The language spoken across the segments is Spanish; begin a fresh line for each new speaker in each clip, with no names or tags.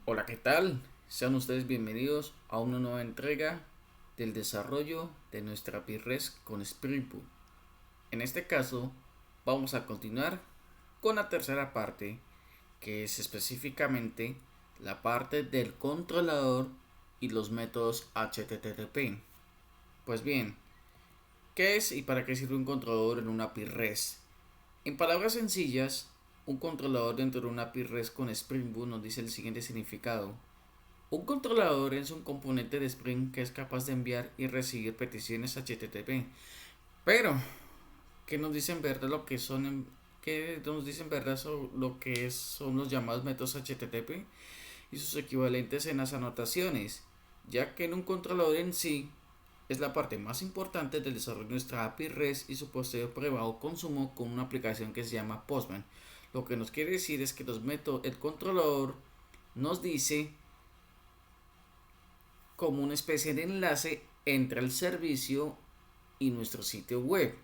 Hola, ¿qué tal? Sean ustedes bienvenidos a una nueva entrega del desarrollo de nuestra PIRRES con Spring Boot. En este caso, vamos a continuar con la tercera parte, que es específicamente la parte del controlador y los métodos HTTP. Pues bien, ¿qué es y para qué sirve un controlador en una API REST? En palabras sencillas, un controlador dentro de una API REST con Spring Boot nos dice el siguiente significado. Un controlador es un componente de Spring que es capaz de enviar y recibir peticiones HTTP. Pero, ¿qué nos dicen verdad lo que son? ¿Qué nos dicen verdad sobre lo que son los llamados métodos HTTP y sus equivalentes en las anotaciones? Ya que en un controlador en sí es la parte más importante del desarrollo de nuestra API REST y su posterior prueba o consumo con una aplicación que se llama Postman. Lo que nos quiere decir es que el controlador nos dice como una especie de enlace entre el servicio y nuestro sitio web.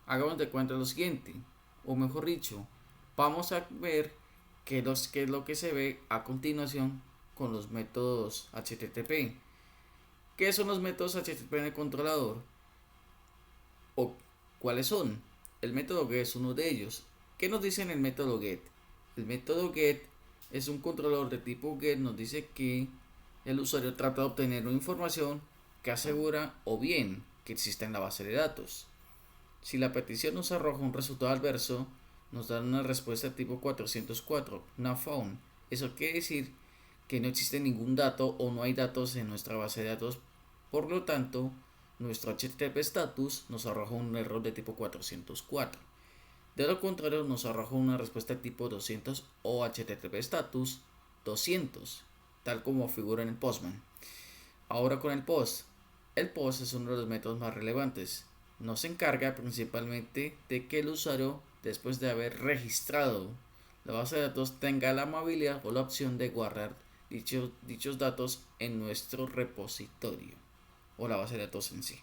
Hagamos de cuenta lo siguiente, o mejor dicho, vamos a ver qué es lo que se ve a continuación con los métodos HTTP. ¿Qué son los métodos HTTP en el controlador? ¿O cuáles son? El método GET es uno de ellos. ¿Qué nos dice en el método GET? El método GET es un controlador de tipo GET, nos dice que el usuario trata de obtener una información que asegura o bien que existe en la base de datos. Si la petición nos arroja un resultado adverso, nos dan una respuesta tipo 404, not found. Eso quiere decir que no existe ningún dato o no hay datos en nuestra base de datos. Por lo tanto, nuestro HTTP status nos arroja un error de tipo 404. De lo contrario, nos arroja una respuesta tipo 200 o HTTP status 200, tal como figura en el Postman. Ahora con el POST. El POST es uno de los métodos más relevantes. Nos encarga principalmente de que el usuario, después de haber registrado la base de datos, tenga la amabilidad o la opción de guardar dichos datos en nuestro repositorio o la base de datos en sí.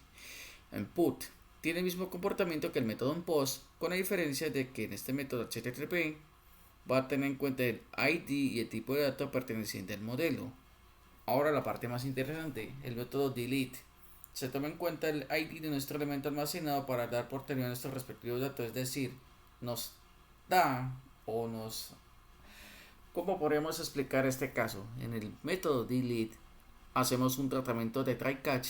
En PUT tiene el mismo comportamiento que el método en POST, con la diferencia de que en este método HTTP va a tener en cuenta el ID y el tipo de datos perteneciente al modelo. Ahora la parte más interesante, el método delete. Se toma en cuenta el ID de nuestro elemento almacenado para dar por terminado nuestros respectivos datos, es decir, nos da o nos... ¿Cómo podríamos explicar este caso? En el método delete hacemos un tratamiento de try catch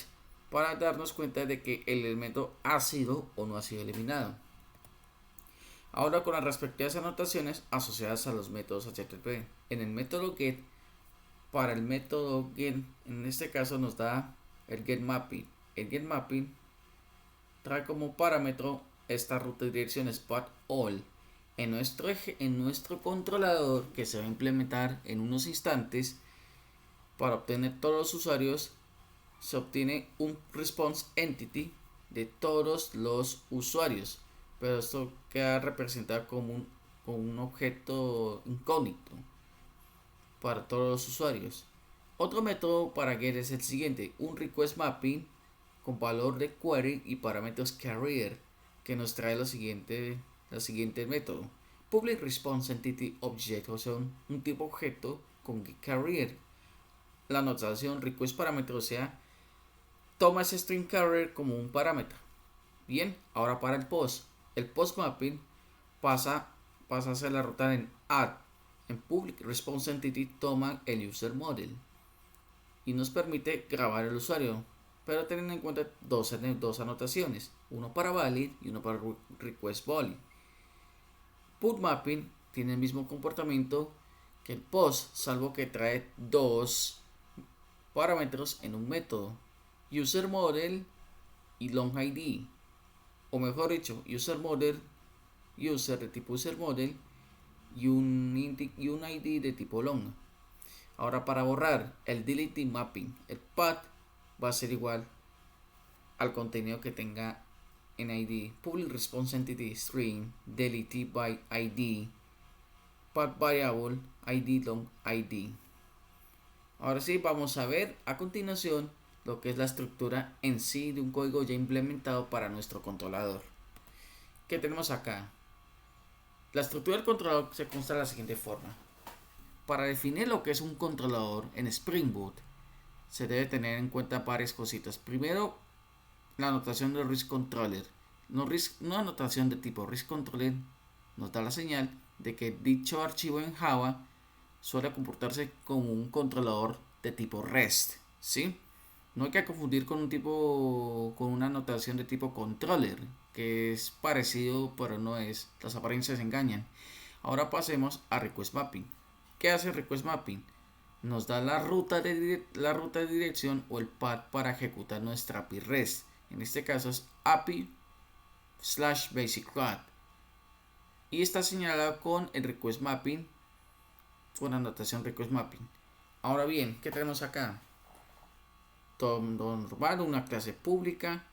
para darnos cuenta de que el elemento ha sido o no ha sido eliminado. Ahora con las respectivas anotaciones asociadas a los métodos HTTP. En el método get, para el método get, en este caso nos da el get mapping. El get mapping trae como parámetro esta ruta de dirección path all. En nuestro controlador, que se va a implementar en unos instantes, para obtener todos los usuarios, se obtiene un response entity de todos los usuarios, pero esto queda representado como un objeto incógnito para todos los usuarios. Otro método para get es el siguiente, un request mapping con valor de query y parámetros carrier, que nos trae el siguiente método. Public Response Entity Object, o sea, un tipo objeto con carrier. La anotación request parámetro, o sea, toma ese string carrier como un parámetro. Bien, ahora para el post. El post mapping pasa a hacer la ruta en add. En public response entity toma el user model y nos permite grabar el usuario, pero teniendo en cuenta dos anotaciones, uno para valid y uno para request valid. Put mapping tiene el mismo comportamiento que el post, salvo que trae dos parámetros en un método, user model y long id, o mejor dicho, user model, user de tipo user model y un id de tipo long. Ahora para borrar el delete mapping, el path va a ser igual al contenido que tenga en id. Public response entity string delete by id, path variable id long id. Ahora sí, vamos a ver a continuación lo que es la estructura en sí de un código ya implementado para nuestro controlador. ¿Qué tenemos acá? La estructura del controlador se consta de la siguiente forma. para definir lo que es un controlador en Spring Boot, se debe tener en cuenta varias cositas. Primero, la anotación del RISC controller. No anotación de tipo RISC controller nos da la señal de que dicho archivo en Java suele comportarse como un controlador de tipo REST, ¿sí? No hay que confundir con una anotación de tipo controller, que es parecido pero no es. Las apariencias engañan. Ahora pasemos a request mapping. ¿Qué hace request mapping? Nos da la ruta de dirección o el path para ejecutar nuestra API REST. En este caso es API/basic route. Y está señalado con el request mapping, con anotación request mapping. Ahora bien, ¿qué tenemos acá? Todo normal, una clase pública.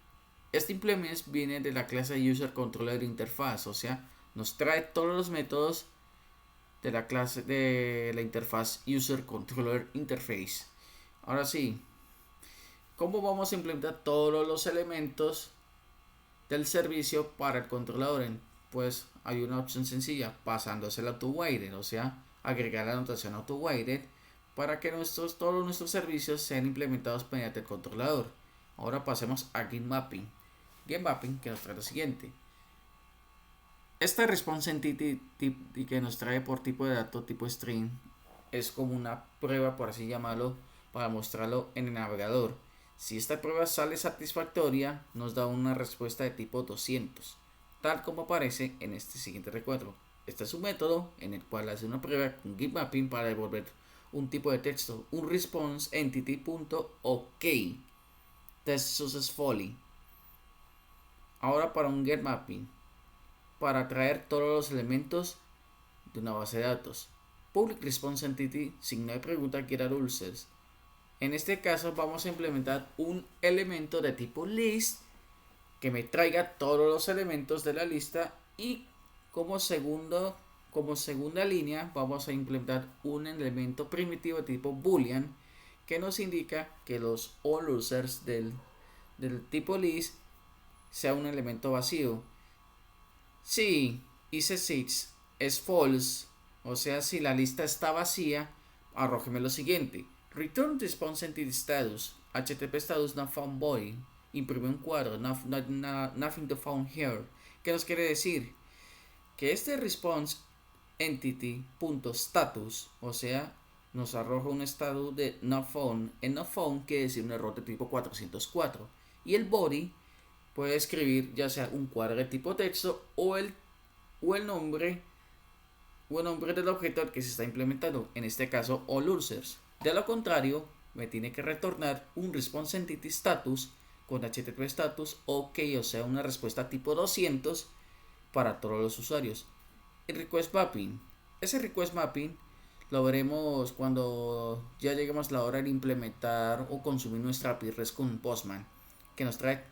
Este implement viene de la clase User Controller Interface, o sea, nos trae todos los métodos de la clase de la interfaz User Controller Interface. Ahora sí, ¿cómo vamos a implementar todos los elementos del servicio para el controlador? Pues hay una opción sencilla, pasándose el auto-weighted, o sea, agregar la anotación auto-weighted para que todos nuestros servicios sean implementados mediante el controlador. Ahora pasemos a Get Mapping. Get Mapping, que nos trae lo siguiente. Esta response entity que nos trae por tipo de dato tipo string es como una prueba, por así llamarlo, para mostrarlo en el navegador. Si esta prueba sale satisfactoria, nos da una respuesta de tipo 200, tal como aparece en este siguiente recuadro. Este es un método en el cual hace una prueba con Get Mapping para devolver un tipo de texto, un response entity.ok, test successfully. Ahora para un Get Mapping, para traer todos los elementos de una base de datos. Public response entity, signo de pregunta, get users. En este caso vamos a implementar un elemento de tipo list que me traiga todos los elementos de la lista, y como segunda línea vamos a implementar un elemento primitivo de tipo boolean que nos indica que los all users del tipo list sea un elemento vacío. Si is6 es false, o sea, si la lista está vacía, arrójeme lo siguiente: return response entity status, http status not found body, imprime un cuadro, nothing to found here. ¿Qué nos quiere decir? Que este response entity.status, o sea, nos arroja un estado de not found. En not found quiere decir un error de tipo 404. Y el body puede escribir ya sea un cuadro de tipo texto o el nombre del objeto al que se está implementando, en este caso all users. De lo contrario, me tiene que retornar un response entity status con http status ok, o sea, una respuesta tipo 200 para todos los usuarios. El request mapping, ese request mapping lo veremos cuando ya lleguemos a la hora de implementar o consumir nuestra API REST con Postman, que nos trae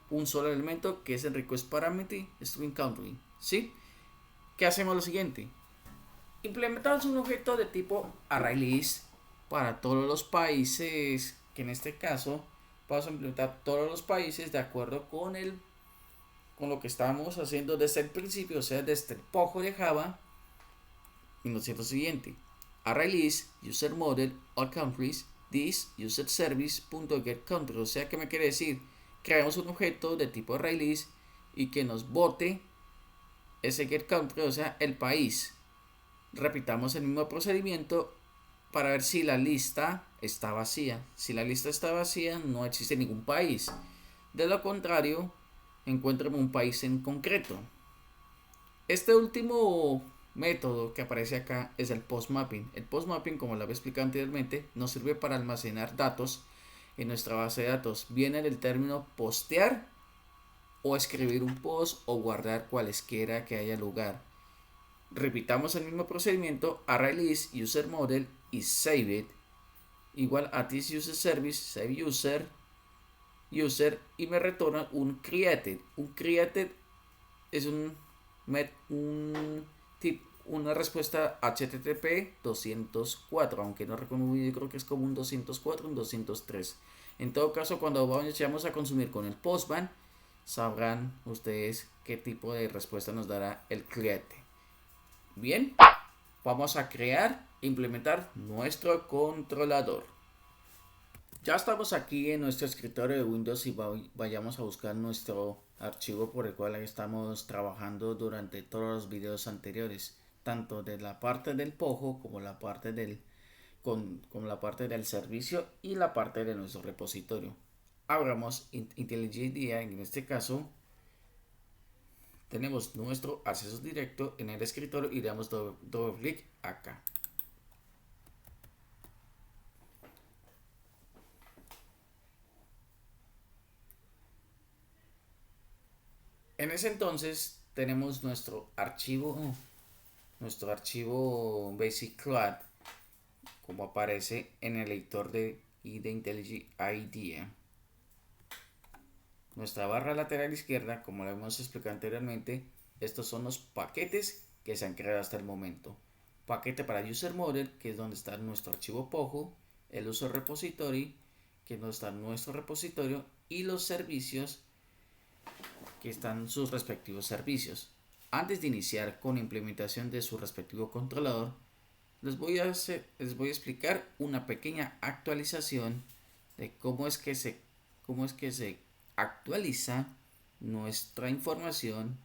un solo elemento, que es el request parameter string country. ¿Sí? ¿Qué hacemos? Lo siguiente: implementamos un objeto de tipo ArrayList para todos los países, que en este caso vamos a implementar todos los países de acuerdo con lo que estábamos haciendo desde el principio, o sea, desde el POJO de Java. Y nos dice lo siguiente: ArrayList user model all countries this user service.getCountry. O sea, ¿qué me quiere decir? Creamos un objeto de tipo ArrayList y que nos bote ese getCountry, o sea, el país. Repitamos el mismo procedimiento para ver si la lista está vacía. Si la lista está vacía, no existe ningún país. De lo contrario, encuéntrame un país en concreto. Este último método que aparece acá es el post mapping. El post mapping, como lo había explicado anteriormente, nos sirve para almacenar datos en nuestra base de datos. Viene del término postear o escribir un post o guardar cualesquiera que haya lugar. Repitamos el mismo procedimiento: ArrayList user model y save it igual a this user service save user y me retorna un created. Un created es una respuesta HTTP 204, aunque no reconozco, yo creo que es como un 204, un 203. En todo caso, cuando vayamos a consumir con el Postman, sabrán ustedes qué tipo de respuesta nos dará el create. Bien, vamos a crear implementar nuestro controlador. Ya estamos aquí en nuestro escritorio de Windows y vayamos a buscar nuestro archivo por el cual estamos trabajando durante todos los videos anteriores, tanto de la parte del Pojo como la parte como la parte del servicio y la parte de nuestro repositorio. Abramos IntelliJ IDEA. En este caso tenemos nuestro acceso directo en el escritorio y le damos doble clic acá. En ese entonces tenemos nuestro archivo Basic Cloud, como aparece en el editor de IntelliJ IDEA. Nuestra barra lateral izquierda, como lo hemos explicado anteriormente, estos son los paquetes que se han creado hasta el momento. Paquete para User Model, que es donde está nuestro archivo Pojo, el User Repository, que es donde está nuestro repositorio, y los servicios, que están sus respectivos servicios. Antes de iniciar con la implementación de su respectivo controlador, les voy a explicar una pequeña actualización de cómo es que se actualiza nuestra información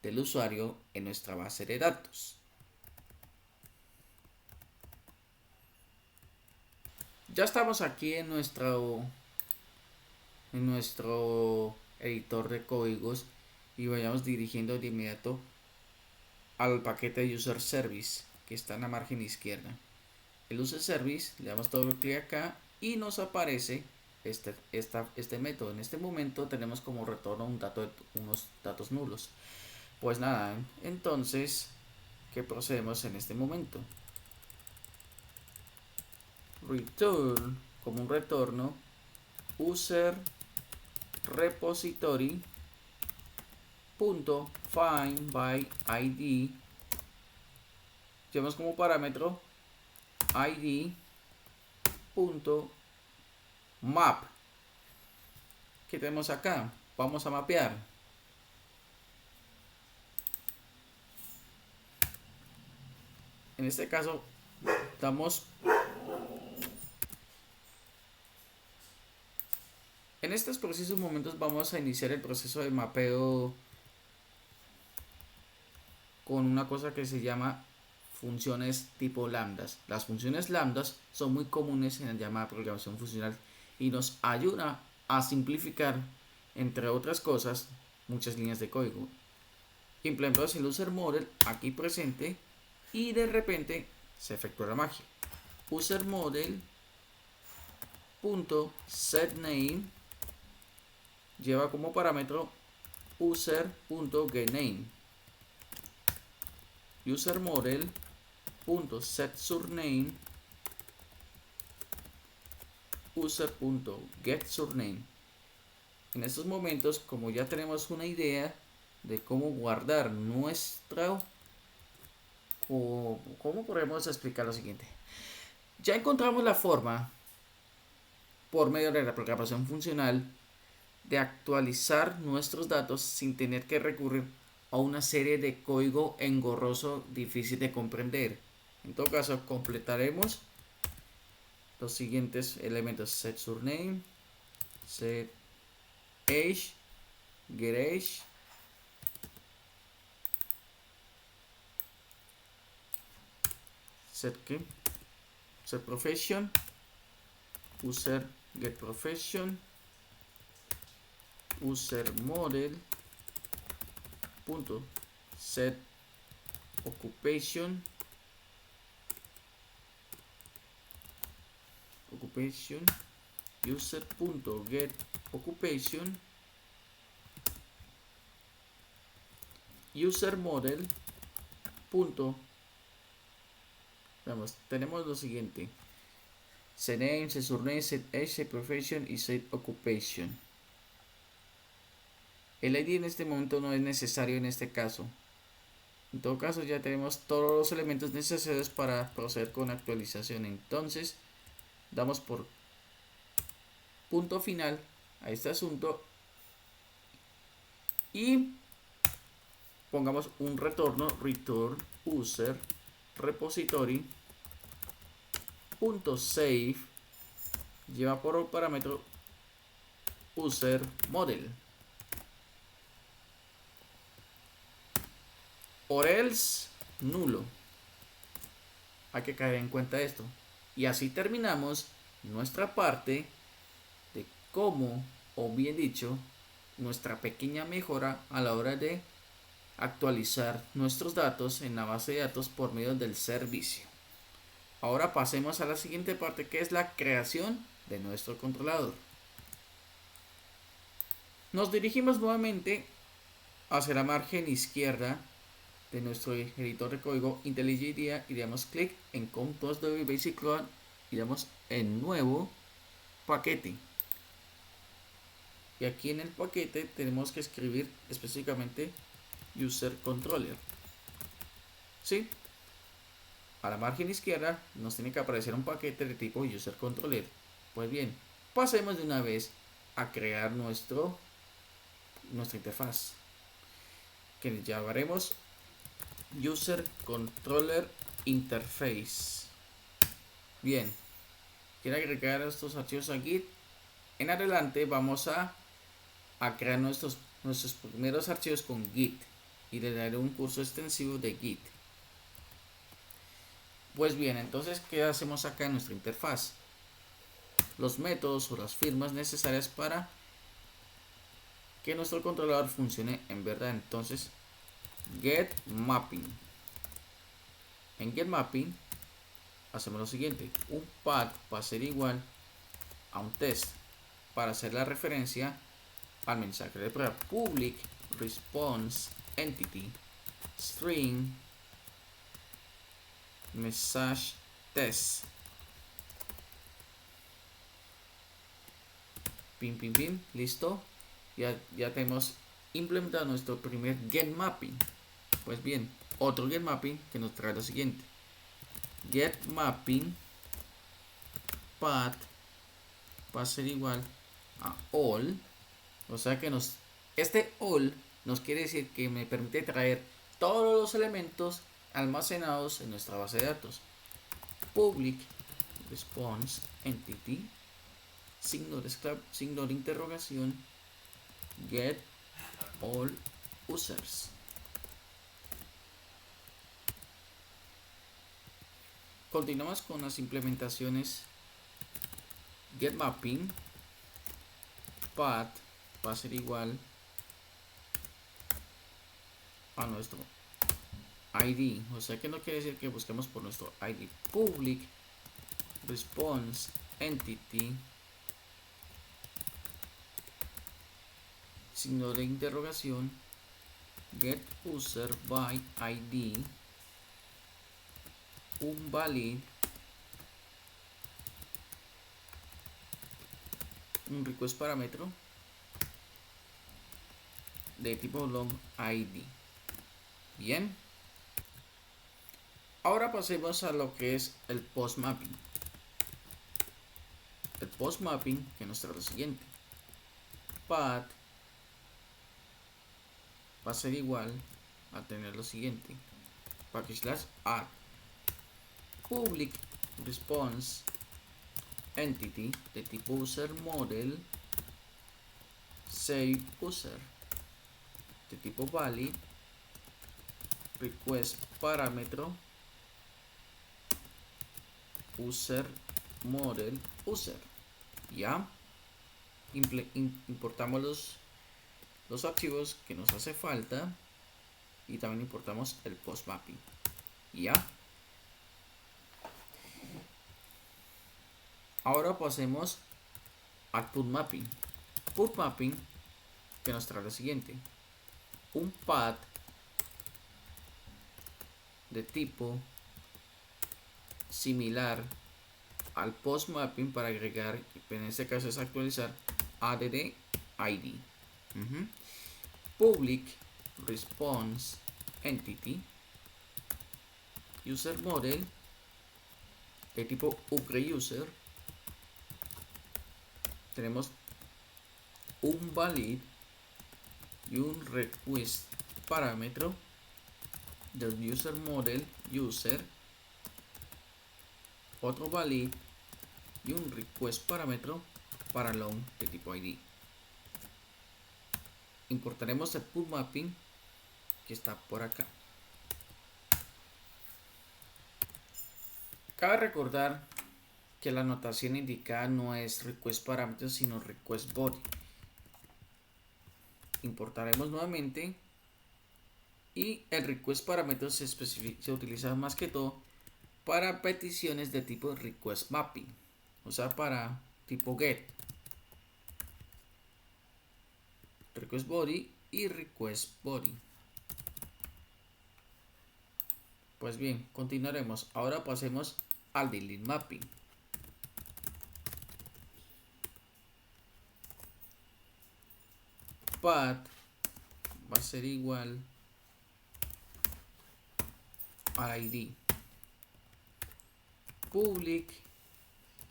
del usuario en nuestra base de datos. Ya estamos aquí en nuestro editor de códigos y vayamos dirigiendo de inmediato al paquete de User Service que está en la margen izquierda. El User Service, le damos doble clic acá y nos aparece este método. En este momento tenemos como retorno unos datos nulos. Pues nada, entonces, ¿qué procedemos en este momento? Return, como un retorno, user repository .find by id, llevamos como parámetro id .map. ¿Qué tenemos acá? Vamos a mapear. En este caso damos en estos precisos momentos vamos a iniciar el proceso de mapeo con una cosa que se llama funciones tipo lambdas. Las funciones lambdas son muy comunes en la llamada programación funcional y nos ayuda a simplificar, entre otras cosas, muchas líneas de código. Implementamos el user model aquí presente y de repente se efectúa la magia. User model .setName lleva como parámetro user.getName. User model .setSurname user.getSurname. En estos momentos, como ya tenemos una idea de cómo guardar nuestro, ¿cómo podemos explicar lo siguiente? Ya encontramos la forma, por medio de la programación funcional, de actualizar nuestros datos sin tener que recurrir a una serie de código engorroso difícil de comprender. En todo caso, completaremos los siguientes elementos: set surname, set age, get age, set profession, user get profession, user model set occupation, user.get occupation, user model tenemos lo siguiente: set name, set surname, set age, set profession y set occupation. El ID en este momento no es necesario en este caso. En todo caso, ya tenemos todos los elementos necesarios para proceder con actualización. Entonces damos por punto final a este asunto y pongamos un retorno: return user repository .save lleva por parámetro user model, or else nulo. Hay que caer en cuenta esto. Y así terminamos nuestra parte de cómo, o bien dicho, nuestra pequeña mejora a la hora de actualizar nuestros datos en la base de datos por medio del servicio. Ahora pasemos a la siguiente parte, que es la creación de nuestro controlador. Nos dirigimos nuevamente hacia la margen izquierda de nuestro editor de código IntelliJ IDEA y damos clic en Com2DB Basic Load y damos en nuevo paquete. Y aquí en el paquete tenemos que escribir específicamente user controller. ¿Sí? A la margen izquierda nos tiene que aparecer un paquete de tipo user controller. Pues bien, pasemos de una vez a crear nuestra interfaz, que llamaremos user controller interface. Bien, quiero agregar estos archivos a Git. En adelante vamos a crear nuestros primeros archivos con Git y le daré un curso extensivo de Git. Pues bien, entonces, ¿qué hacemos acá en nuestra interfaz? Los métodos o las firmas necesarias para que nuestro controlador funcione en verdad. Entonces, get mapping. En get mapping hacemos lo siguiente: un path va a ser igual a un test para hacer la referencia al mensaje de prueba. Public response entity string message test. Pin, pin, pin, listo. Ya tenemos implementado nuestro primer get mapping. Pues bien, otro get mapping que nos trae lo siguiente: get mapping path va a ser igual a all. O sea que este all nos quiere decir que me permite traer todos los elementos almacenados en nuestra base de datos. Public response entity signo de interrogación get all users. Continuamos con las implementaciones. Get mapping path va a ser igual a nuestro ID, o sea que no quiere decir que busquemos por nuestro ID. Public response entity signo de interrogación get user by ID un valid un request parámetro de tipo long ID. Bien, ahora pasemos a lo que es el post mapping. El post mapping que nos trae lo siguiente: path va a ser igual a tener lo siguiente: /add public response entity de tipo user model save user de tipo valid request parámetro user model user. Ya importamos los archivos que nos hace falta y también importamos el post mapping. Ya, ahora pasemos al put mapping. Put mapping que nos trae lo siguiente: un path de tipo similar al post mapping para agregar, en este caso es actualizar add ID. Public response entity user model de tipo user. Tenemos un valid y un request parámetro del user model user otro valid y un request parámetro para long de tipo id. Importaremos el pool mapping que está por acá. Cabe recordar que la notación indicada no es request parámetros sino request body. Importaremos nuevamente y el request parámetros se utiliza más que todo para peticiones de tipo request mapping, o sea, para tipo get, request body y request body. Pues bien, continuaremos. Ahora pasemos al delete mapping. Path va a ser igual a id. Public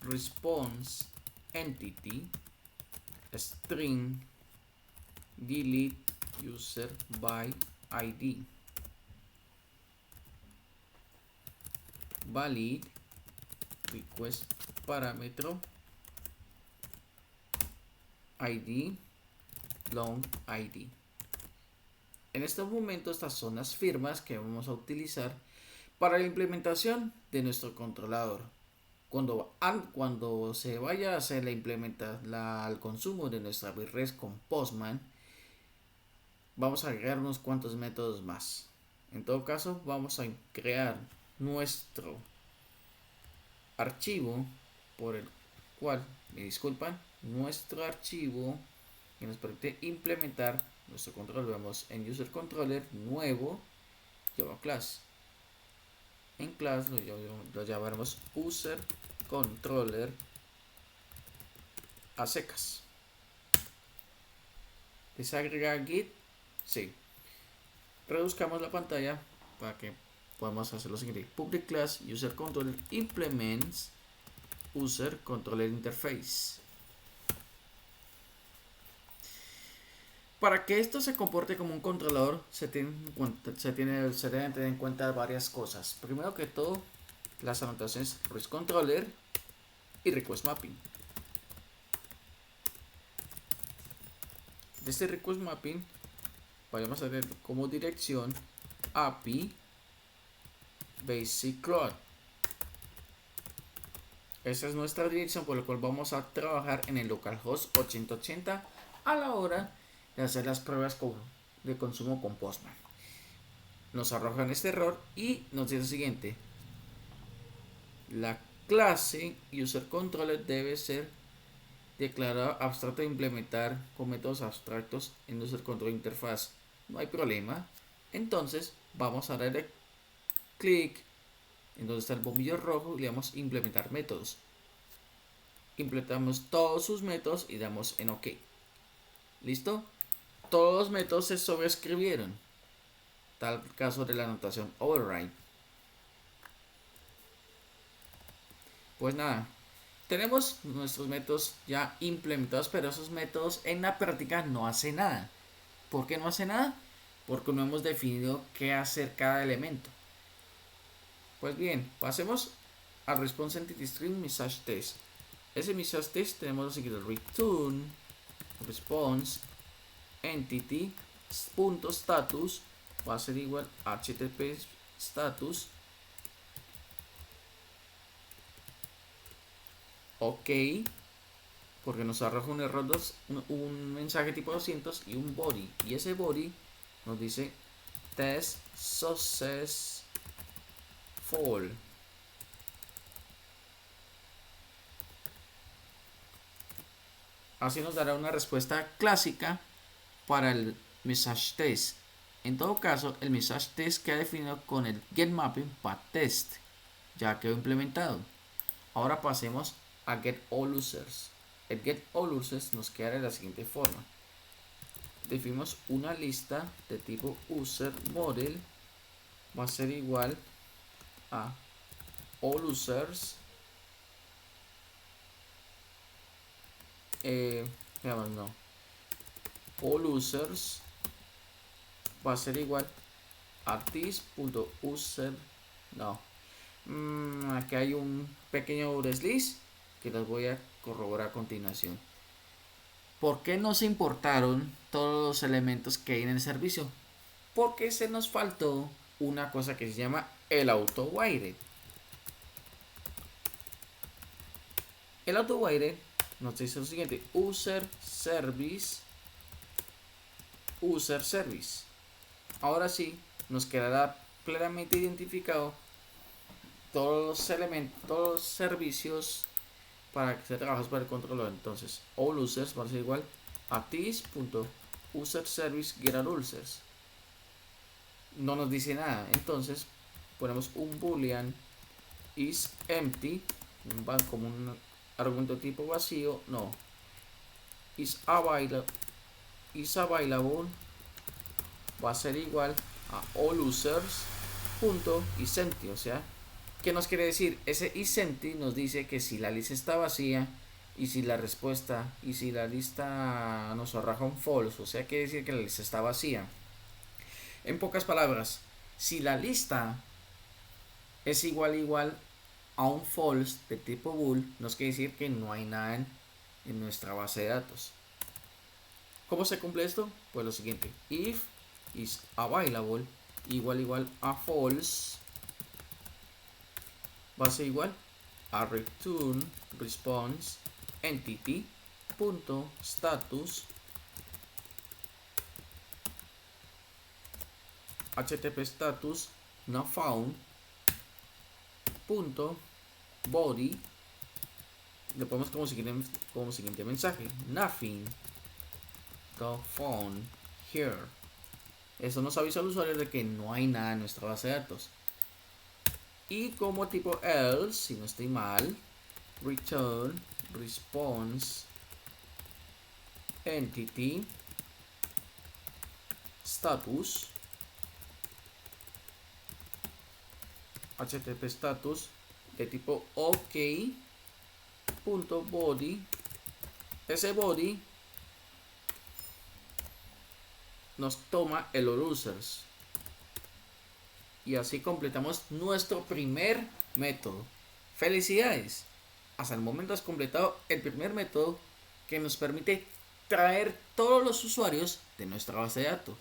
response entity string delete user by id. Valid request parámetro id long id. En este momento estas son las firmas que vamos a utilizar para la implementación de nuestro controlador. Cuando se vaya a hacer el consumo de nuestra BitREST con Postman, vamos a agregar unos cuantos métodos más. En todo caso, vamos a crear nuestro archivo por el cual, me disculpan, nuestro archivo que nos permite implementar nuestro control. Vemos en user controller nuevo Java class. En class lo llamaremos user controller a secas. Desagregar git, sí. Reduzcamos la pantalla para que podamos hacer lo siguiente. Public class user controller implements user controller interface. Para que esto se comporte como un controlador, se deben tener en cuenta varias cosas. Primero que todo, las anotaciones request controller y request mapping. De este request mapping, vayamos a ver como dirección API basic cloud. Esa es nuestra dirección por la cual vamos a trabajar en el localhost 8080 a la hora de hacer las pruebas de consumo con Postman. Nos arrojan este error y nos dice lo siguiente: la clase userController debe ser declarada abstracto de implementar con métodos abstractos en userController interfaz. No hay problema. Entonces vamos a darle clic en donde está el bombillo rojo y le damos implementar métodos. Implementamos todos sus métodos y damos en OK. ¿Listo? Todos los métodos se sobreescribieron. Tal caso de la anotación override. Pues nada, tenemos nuestros métodos ya implementados, pero esos métodos en la práctica no hacen nada. ¿Por qué no hace nada? Porque no hemos definido qué hacer cada elemento. Pues bien, pasemos al response entity string message test. Ese message test tenemos lo siguiente: return response entity punto status va a ser igual a http status OK, porque nos arroja un error un mensaje tipo 200 y un body, y ese body nos dice test successful. Así nos dará una respuesta clásica para el message test. En todo caso, el message test queda definido con el getMapping path test, ya quedó implementado. Ahora pasemos a getAllUsers. El getAllUsers nos queda de la siguiente forma: definimos una lista de tipo userModel, va a ser igual a allUsers allUsers va a ser igual a this.user Aquí hay un pequeño desliz que los voy a corroborar a continuación. ¿Por qué no se importaron todos los elementos que hay en el servicio? Porque se nos faltó una cosa que se llama el auto-wired. El auto-wired nos dice lo siguiente: user service. Ahora sí, nos quedará plenamente identificado todos los elementos, todos los servicios para que se trabaje para el controlador. Entonces, all users va a ser igual a this.userService.getAllUsers. No nos dice nada, entonces ponemos un boolean is empty, como un argumento tipo vacío, no, is available va a ser igual a all users.isEmpty. O sea, ¿qué nos quiere decir? Ese isEmpty nos dice que si la lista está vacía y si la lista nos arroja un false, o sea, quiere decir que la lista está vacía. En pocas palabras, si la lista es igual a un false de tipo bool, nos quiere decir que no hay nada en nuestra base de datos. ¿Cómo se cumple esto? Pues lo siguiente: if is available igual a false, va a ser igual a return response entity punto status http status not found punto body. Le ponemos como siguiente mensaje: nothing found here. Eso nos avisa al usuario de que no hay nada en nuestra base de datos. Y como tipo else, si no estoy mal, return response entity status http status de tipo ok.body. Ese body nos toma el all users. Y así completamos nuestro primer método. ¡Felicidades! Hasta el momento has completado el primer método que nos permite traer todos los usuarios de nuestra base de datos.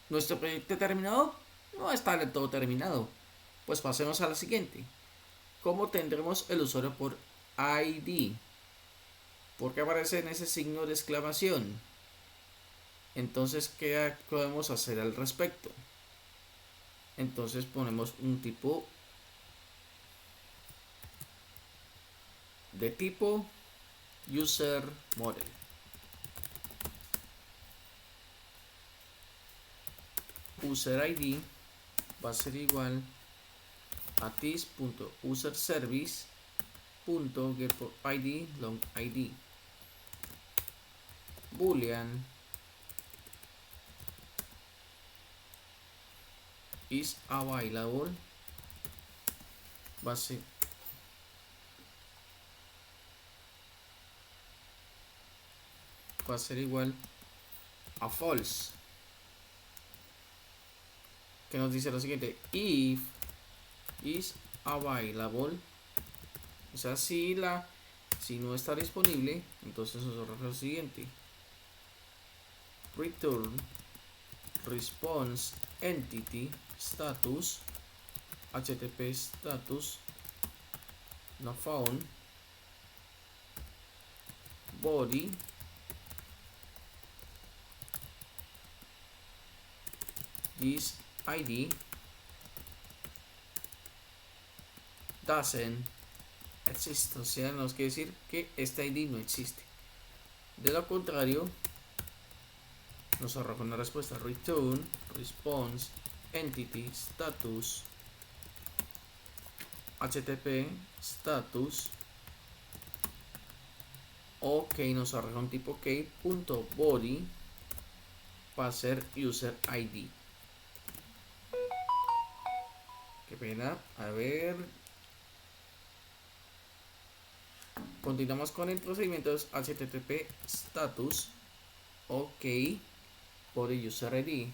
Nuestro proyecto terminado no está del todo terminado. Pues pasemos a la siguiente. ¿Cómo tendremos el usuario por ID? ¿Por qué aparece en ese signo de exclamación? Entonces, ¿qué podemos hacer al respecto? Entonces ponemos un tipo de tipo user model. User ID va a ser igual a this.userService.getID long ID boolean is available va a ser igual a false, que nos dice lo siguiente: if is available, o sea, si no está disponible, entonces nos arroja lo siguiente: return response entity status http status not found body this ID doesn't exist. O sea, nos quiere decir que este ID no existe. De lo contrario, nos arroja una respuesta: return response entity status http status ok, nos arroja un tipo ok.body va a ser user ID. Qué pena, a ver, continuamos con el procedimiento http status ok body user ID.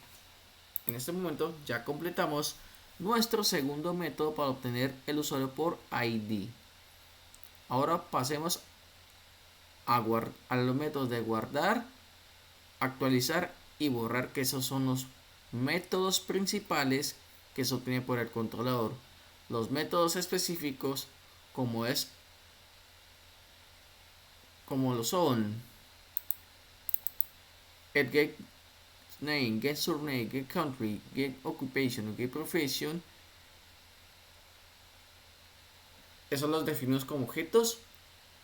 En este momento ya completamos nuestro segundo método para obtener el usuario por ID. Ahora pasemos a los métodos de guardar, actualizar y borrar, que esos son los métodos principales que se obtienen por el controlador. Los métodos específicos, como lo son el get name, get surname, get country, get occupation, get profession, esos los definimos como objetos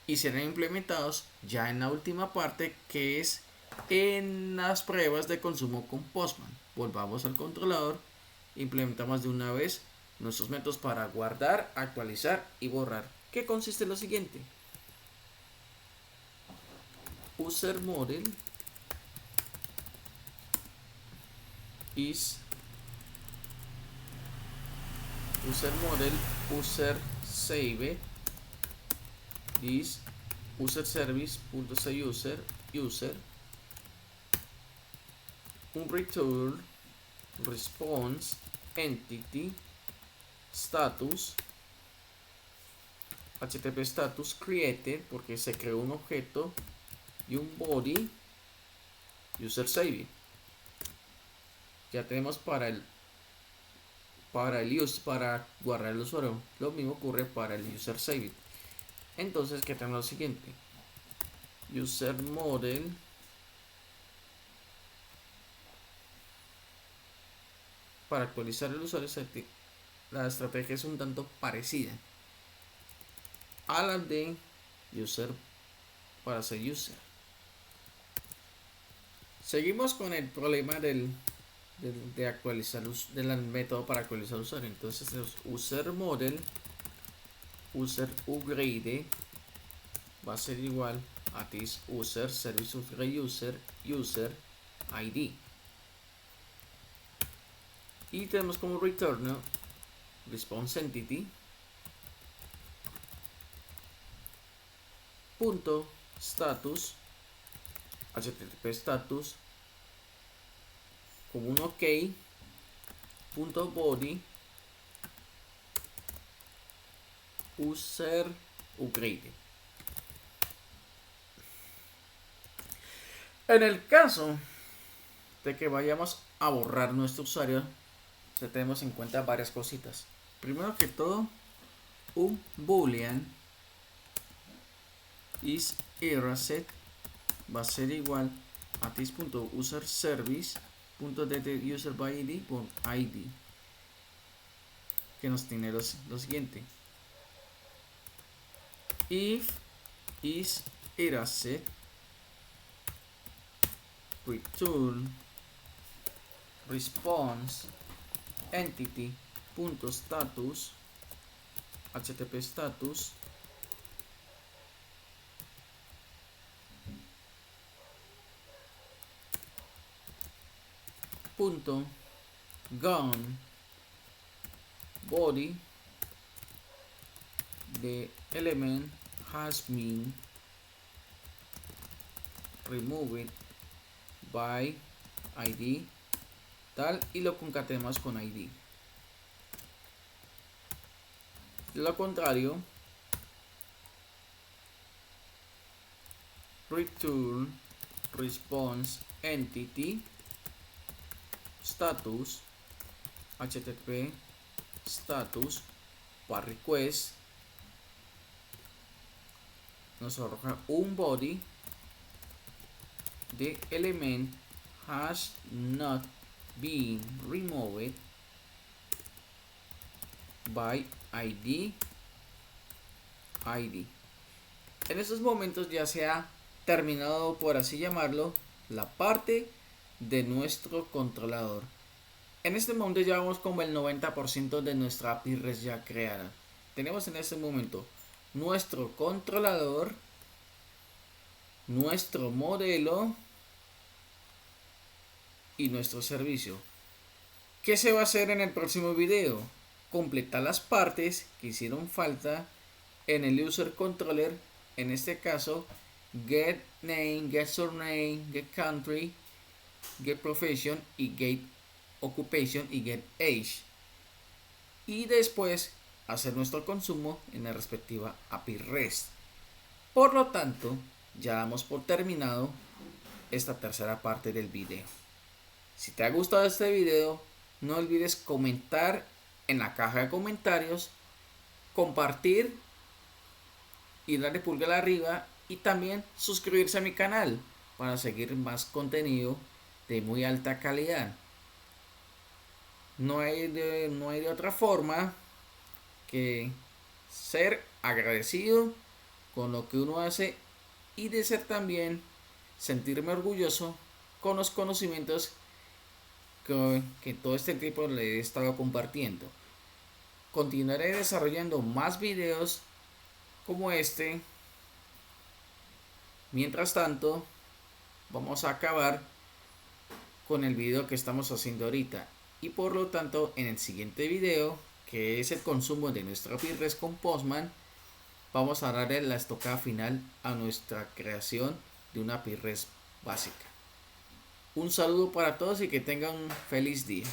y serán implementados ya en la última parte, que es en las pruebas de consumo con Postman. Volvamos al controlador, implementamos de una vez nuestros métodos para guardar, actualizar y borrar, que consiste en lo siguiente: user model is user save is user service.sayuser user un return response entity status http status created, porque se creó un objeto, y un body user save. Ya tenemos para guardar el usuario. Lo mismo ocurre para el user save. Entonces, que tenemos lo siguiente: user model para actualizar el usuario. La estrategia es un tanto parecida a la de user para ser user. Seguimos con el problema de actualizar del método para actualizar el usuario. Entonces tenemos user model user upgrade va a ser igual a this user service upgrade user id, y tenemos como return response entity punto status http status como un ok punto body user upgrade. En el caso de que vayamos a borrar nuestro usuario, tenemos en cuenta varias cositas. Primero que todo, un boolean is erased va a ser igual a this.userService.getUserById por id, que nos tiene lo siguiente: if is erased return response entity.status http status punto gone body, the element has been removed by id, tal, y lo concatenamos con id. De lo contrario, return response entity status http status para request nos arroja un body, the element has not been removed by id. En estos momentos ya se ha terminado, por así llamarlo, la parte de nuestro controlador. En este momento ya vamos como el 90% de nuestra API REST ya creada. Tenemos en este momento nuestro controlador, nuestro modelo y nuestro servicio. ¿Qué se va a hacer en el próximo video? Completar las partes que hicieron falta en el user controller, en este caso get name, get surname, get country, get profession y get occupation y get age. y después hacer nuestro consumo en la respectiva API REST. Por lo tanto, ya damos por terminado esta tercera parte del video. Si te ha gustado este video, no olvides comentar en la caja de comentarios, compartir y darle pulgar arriba, y también suscribirse a mi canal para seguir más contenido de muy alta calidad. No hay de otra forma que ser agradecido con lo que uno hace y de ser también sentirme orgulloso con los conocimientos que todo este tiempo le he estado compartiendo. Continuaré desarrollando más videos como este. Mientras tanto, vamos a acabar con el video que estamos haciendo ahorita, y por lo tanto en el siguiente video, que es el consumo de nuestra API REST con Postman, vamos a darle la estocada final a nuestra creación de una API REST básica. Un saludo para todos y que tengan un feliz día.